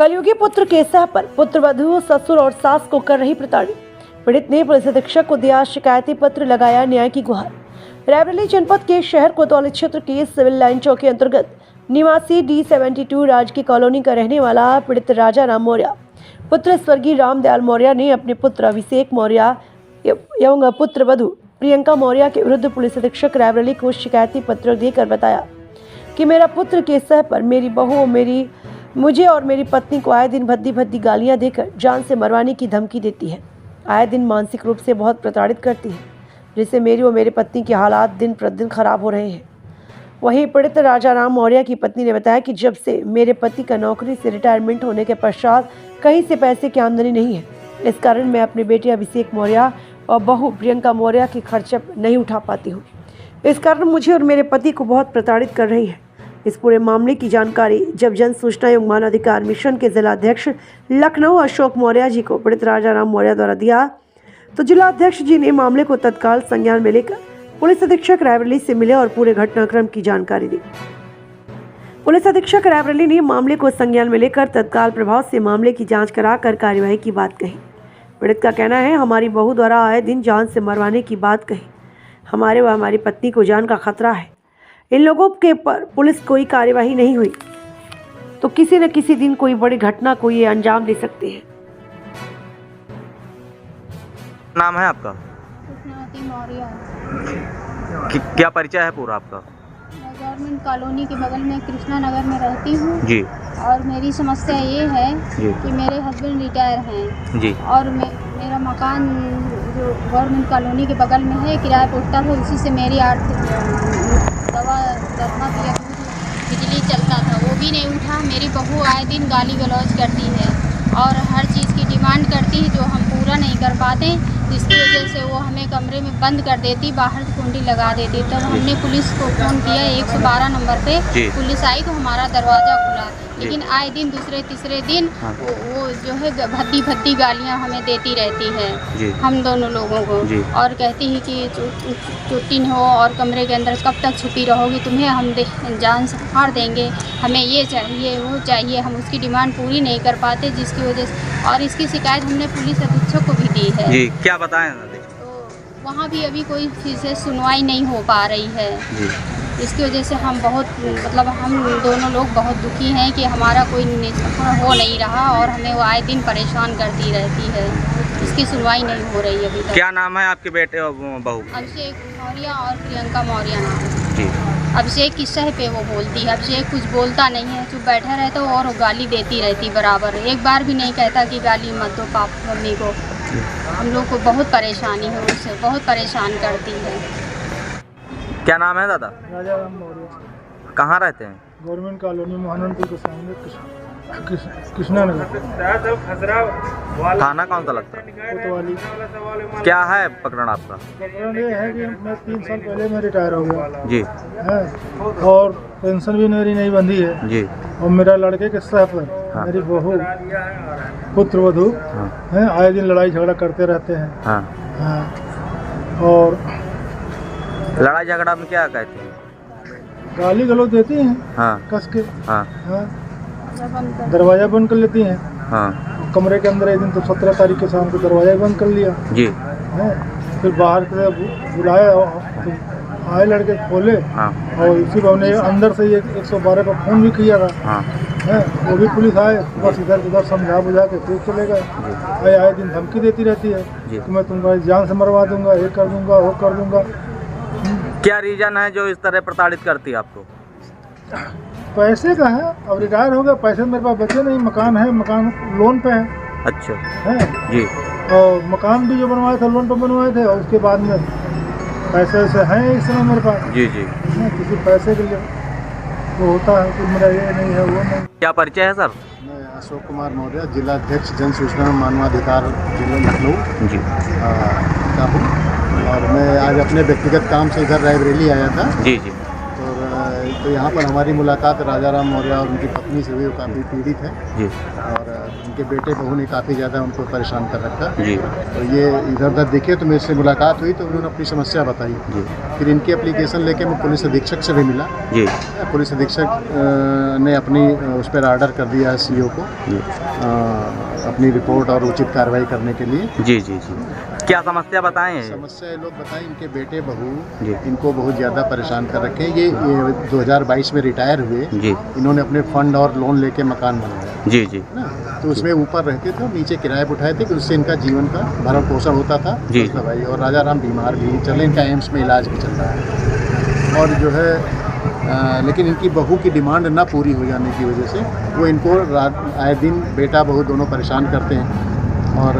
कलयुगी पुत्र के सह पर पुत्रवधू ससुर और सास को कर रही प्रताड़ित। पीड़ित ने पुलिस अधीक्षक को दिया शिकायती पत्र, लगाया न्याय की गुहार। रायबरेली जनपद के शहर कोतवाली क्षेत्र के सिविल लाइन चौक के अंतर्गत निवासी D72 राजकीय कॉलोनी का रहने वाला पीड़ित राजा राम मौर्य पुत्र स्वर्गीय रामदयाल मौर्य ने अपने पुत्र अभिषेक मौर्य एवं पुत्र वधू प्रियंका मौर्य के विरुद्ध पुलिस अधीक्षक रायबरेली को शिकायती पत्र देकर बताया कि मेरा पुत्र के सह पर मेरी बहू मुझे और मेरी पत्नी को आए दिन भद्दी गालियां देकर जान से मरवाने की धमकी देती है। आए दिन मानसिक रूप से बहुत प्रताड़ित करती है, जिससे मेरी और मेरी पत्नी के हालात दिन प्रतिदिन खराब हो रहे हैं। वहीं पीड़ित राजा राम मौर्य की पत्नी ने बताया कि जब से मेरे पति का नौकरी से रिटायरमेंट होने के पश्चात कहीं से पैसे की आमदनी नहीं है, इस कारण मैं अपने बेटे अभिषेक मौर्य और बहू प्रियंका मौर्य के खर्चे नहीं उठा पाती हूँ। इस कारण मुझे और मेरे पति को बहुत प्रताड़ित कर रही है। इस पूरे मामले की जानकारी जब जन सूचना एवं मानवाधिकार मिशन के जिलाध्यक्ष लखनऊ अशोक मौर्य जी को पीड़ित राजा राम मौर्य द्वारा दिया, तो जिलाध्यक्ष जी ने मामले को तत्काल संज्ञान में लेकर पुलिस अधीक्षक रायबरेली से मिले और पूरे घटनाक्रम की जानकारी दी। पुलिस अधीक्षक रायबरेली ने मामले को संज्ञान में लेकर तत्काल प्रभाव से मामले की जांच कराकर कार्यवाही की बात कही। पीड़ित का कहना है, हमारी बहू द्वारा आए दिन जान से मरवाने की बात कही। हमारे व हमारी पत्नी को जान का खतरा है। इन लोगों के पर पुलिस कोई कार्यवाही नहीं हुई तो किसी न किसी दिन कोई बड़ी घटना को ये अंजाम दे सकते हैं। नाम है आपका? क्या परिचय है पूरा आपका? मैं गवर्नमेंट कॉलोनी के बगल में कृष्णा नगर में रहती हूँ जी। और मेरी समस्या ये है कि मेरे हस्बैंड रिटायर हैं जी और मेरा मकान जो गवर्नमेंट कॉलोनी के बगल में है किराए पर उठता था, उसी से मेरी दवा दरमा पिया बिजली चलता था, वो भी नहीं उठा। मेरी बहू आए दिन गाली गलौज करती है और हर चीज़ की डिमांड करती है जो हम पूरा नहीं कर पाते, जिसकी वजह से वो हमें कमरे में बंद कर देती, बाहर कुंडी लगा देती। तब हमने पुलिस को फ़ोन किया, 112 नंबर पे पुलिस आई तो हमारा दरवाज़ा खुला, लेकिन आए दिन दूसरे तीसरे दिन वो जो है भद्दी गालियाँ हमें देती रहती है हम दोनों लोगों को, और कहती है कि चुट्टी हो और कमरे के अंदर कब तक छुपी रहोगी, तुम्हें हम जान से मार देंगे, हमें ये चाहिए वो चाहिए। हम उसकी डिमांड पूरी नहीं कर पाते, जिसकी वजह से और इसकी शिकायत हमने पुलिस अधीक्षक को भी दी है जी। क्या बताएं? तो वहाँ भी अभी कोई चीज़ सुनवाई नहीं हो पा रही है जी। इसकी वजह से हम बहुत हम दोनों लोग बहुत दुखी हैं कि हमारा कोई हो नहीं रहा और हमें वो आए दिन परेशान करती रहती है। इसकी सुनवाई नहीं हो रही अभी तक। क्या नाम है आपके बेटे और बहू? अभिषेक मौर्य और प्रियंका मौर्य नाम जी। अभिषेक की सह पे वो बोलती है, अभिषेक कुछ बोलता नहीं है, चुप बैठा रहता और वो गाली देती रहती बराबर, एक बार भी नहीं कहता कि गाली मत दो पाप मम्मी को। हम लोग को बहुत परेशानी है, उससे बहुत परेशान करती है। क्या नाम है दादा? राजा राम मौर्य। कहाँ रहते हैं? गवर्नमेंट कॉलोनी मोहनपुर के सामने कृष्णा नगर। थाना कौन सा लगता है? कोतवाली। क्या है प्रकरण आपका? प्रकरण ये है कि मैं 3 साल पहले मैं रिटायर हो गया जी है और पेंशन भी मेरी नहीं बंधी है जी। और मेरा लड़के के सह पर मेरी बहू पुत्र वधू हैं, आए दिन लड़ाई झगड़ा करते रहते हैं। हाँ। और लड़ाई झगड़ा में क्या कहते हैं? गाली गलौज देती हैं कस के। दरवाजा बंद कर लेती हैं। कमरे के अंदर एक दिन तो 17 तारीख के शाम को दरवाजा बंद कर लिया जी है। फिर बाहर से बुलाया तो आए लड़के खोले और इसी हमने अंदर से 112 पर फोन भी किया था है, वो भी पुलिस आए, बस इधर उधर समझा बुझा के फिर चले गए। आए दिन धमकी देती रहती है कि मैं तुम्हारी जान से मरवा दूंगा, ये कर दूंगा वो कर दूंगा। क्या रीजन है जो इस तरह प्रताड़ित करती है आपको? पैसे का है, अब रिटायर हो गया, पैसे मेरे पास बचे नहीं, मकान है, मकान लोन पे है। अच्छा है जी। और मकान भी जो बनवाए थे लोन पे बनवाए थे, और उसके बाद में पैसे वैसे हैं इस समय मेरे पास जी जी। किसी पैसे के लिए वो होता है कि मेरा ये नहीं है वो नहीं। क्या परिचय है सर? मैं अशोक कुमार मौर्य, जिलाध्यक्ष जन सूचना एवं मानवाधिकार जिला लखनऊ जी का हूँ और मैं आज अपने व्यक्तिगत काम से इधर रायबरेली आया था जी जी। तो यहाँ पर हमारी मुलाकात राजा राम मौर्य और उनकी पत्नी से हुई, वो काफ़ी पीड़ित है जी। और उनके बेटे बहू ने काफ़ी ज़्यादा उनको परेशान कर रखा। जी तो ये इधर उधर देखे तो मेरे से मुलाकात हुई तो उन्होंने अपनी समस्या बताई। जी फिर इनकी एप्लीकेशन लेके मैं पुलिस अधीक्षक से भी मिला। जी पुलिस अधीक्षक ने अपनी उस पर आर्डर कर दिया है सीओ को जी अपनी रिपोर्ट और उचित कार्रवाई करने के लिए। जी जी जी क्या समस्या बताएं हैं? समस्या ये लोग बताएं इनके बेटे बहू जी इनको बहुत ज़्यादा परेशान कर रखे हैं। ये 2022 में रिटायर हुए। जी इन्होंने अपने फंड और लोन लेके मकान बनवाया जी जी ना, तो उसमें ऊपर रहते थे और नीचे किराए पर उठाए थे कि उससे इनका जीवन का भरण पोषण होता था। जी। भाई और राजा राम बीमार भी चले, इनका एम्स में इलाज भी चल रहा है। और जो है लेकिन इनकी बहू की डिमांड ना पूरी हो जाने की वजह से वो इनको आए दिन बेटा बहू दोनों परेशान करते हैं। और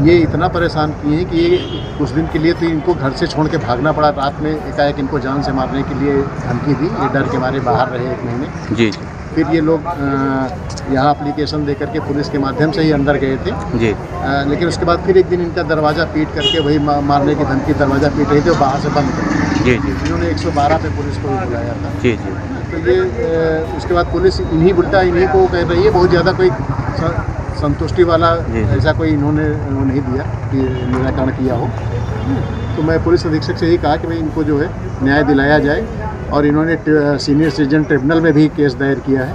ये इतना परेशान किए हैं कि ये कुछ दिन के लिए तो इनको घर से छोड़ के भागना पड़ा। रात में एकाएक इनको जान से मारने के लिए धमकी दी। ये डर के मारे बाहर रहे 1 महीने। जी फिर ये लोग यहाँ एप्लीकेशन दे करके पुलिस के माध्यम से ही अंदर गए थे। जी लेकिन उसके बाद फिर एक दिन इनका दरवाज़ा पीट करके वही मारने की धमकी दरवाज़ा पीट रही थी और बाहर से बंद कर दिया। जी जी इन्होंने 112 पे पुलिस को भी बुलाया था। जी जी तो ये उसके बाद पुलिस इन्हीं को कह रही है। बहुत ज़्यादा कोई संतुष्टि वाला ऐसा कोई इन्होंने नहीं दिया कि निराकरण किया हो। तो मैं पुलिस अधीक्षक से यही कहा कि भाई इनको जो है न्याय दिलाया जाए। और इन्होंने सीनियर सिटीजन ट्रिब्यूनल में भी केस दायर किया है।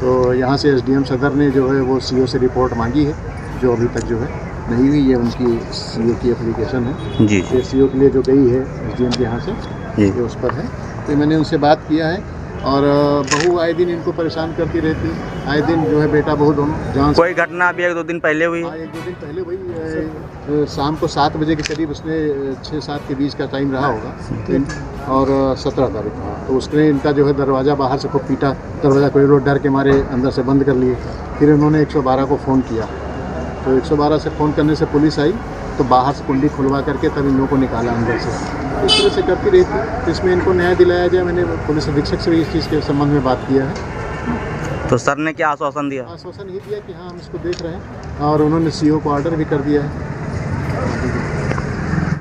तो यहाँ से एसडीएम सदर ने जो है वो सीओ से रिपोर्ट मांगी है, जो अभी तक जो है नहीं हुई। ये उनकी सीओ की एप्लीकेशन है। जी ये सीओ के लिए जो गई है एसडीएम के यहाँ से, ये उस पर है। तो मैंने उनसे बात किया है। और बहू आए दिन इनको परेशान करती रहती है। आए दिन जो है बेटा बहू दोनों जान। कोई घटना अभी 1-2 दिन पहले हुई? हाँ, 1-2 दिन पहले वही शाम को 7 बजे के करीब उसने 6-7 के बीच का टाइम रहा होगा। और 17 तारीख था। तो उसने इनका जो है दरवाज़ा बाहर से खूब पीटा। दरवाज़ा कोई लोग डर के मारे अंदर से बंद कर लिए। फिर उन्होंने 112 को फ़ोन किया। तो 112 से फ़ोन करने से पुलिस आई तो बाहर से कुंडी खुलवा करके तब इन लोगों को निकाला अंदर से। इस तरह से करती रहती। तो इसमें इनको न्याय दिलाया जाए। मैंने पुलिस अधीक्षक से भी इस चीज़ के संबंध में बात किया है। तो सर ने क्या आश्वासन दिया? आश्वासन ये दिया कि हाँ हम इसको देख रहे हैं। और उन्होंने सीओ को ऑर्डर भी कर दिया है